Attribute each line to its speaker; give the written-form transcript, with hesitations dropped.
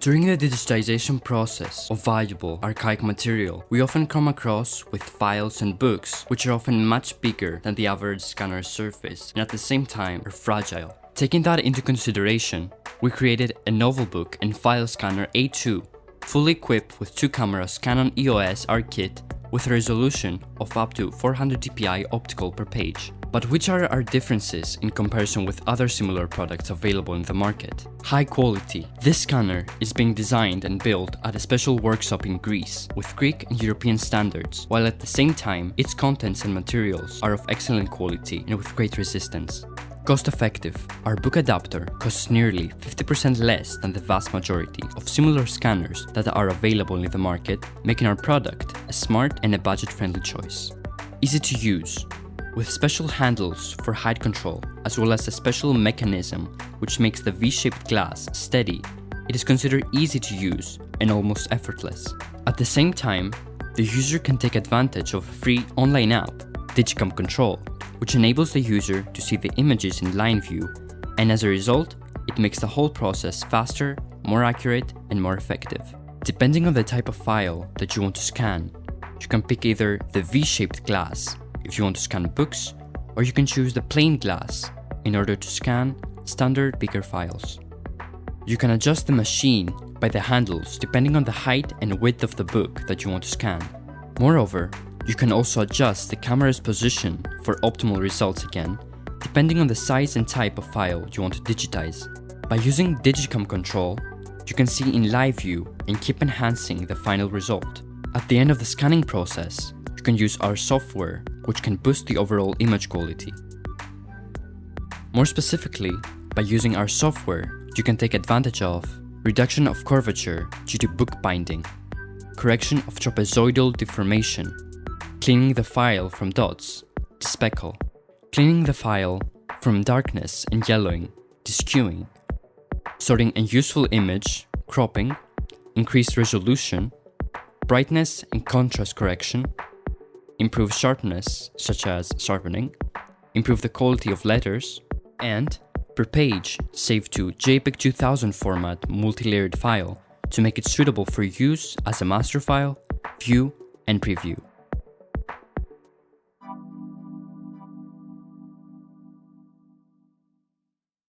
Speaker 1: During the digitization process of valuable, archaic material, we often come across with files and books which are often much bigger than the average scanner surface and at the same time are fragile. Taking that into consideration, we created a novel book and file scanner A2, fully equipped with 2 cameras Canon EOS R Kit with a resolution of up to 400 dpi optical per page. But which are our differences in comparison with other similar products available in the market? High quality. This scanner is being designed and built at a special workshop in Greece with Greek and European standards, while at the same time its contents and materials are of excellent quality and with great resistance. Cost effective. Our book adapter costs nearly 50% less than the vast majority of similar scanners that are available in the market, making our product a smart and a budget-friendly choice. Easy to use, with special handles for height control, as well as a special mechanism which makes the V-shaped glass steady. It is considered easy to use and almost effortless. At the same time, the user can take advantage of a free online app, DIGIC Control, which enables the user to see the images in line view, and as a result, it makes the whole process faster, more accurate, and more effective. Depending on the type of file that you want to scan, you can pick either the V-shaped glass if you want to scan books, or you can choose the plain glass in order to scan standard bigger files. You can adjust the machine by the handles depending on the height and width of the book that you want to scan. Moreover, you can also adjust the camera's position for optimal results again, depending on the size and type of file you want to digitize. By using DIGIC Control, you can see in live view and keep enhancing the final result. At the end of the scanning process, you can use our software, which can boost the overall image quality. More specifically, by using our software, you can take advantage of reduction of curvature due to book binding, correction of trapezoidal deformation, cleaning the file from dots to speckle, cleaning the file from darkness and yellowing to skewing, sorting a useful image, cropping, increased resolution, brightness and contrast correction, improve sharpness such as sharpening, improve the quality of letters, and per page save to JPEG 2000 format multi-layered file to make it suitable for use as a master file, view, and preview.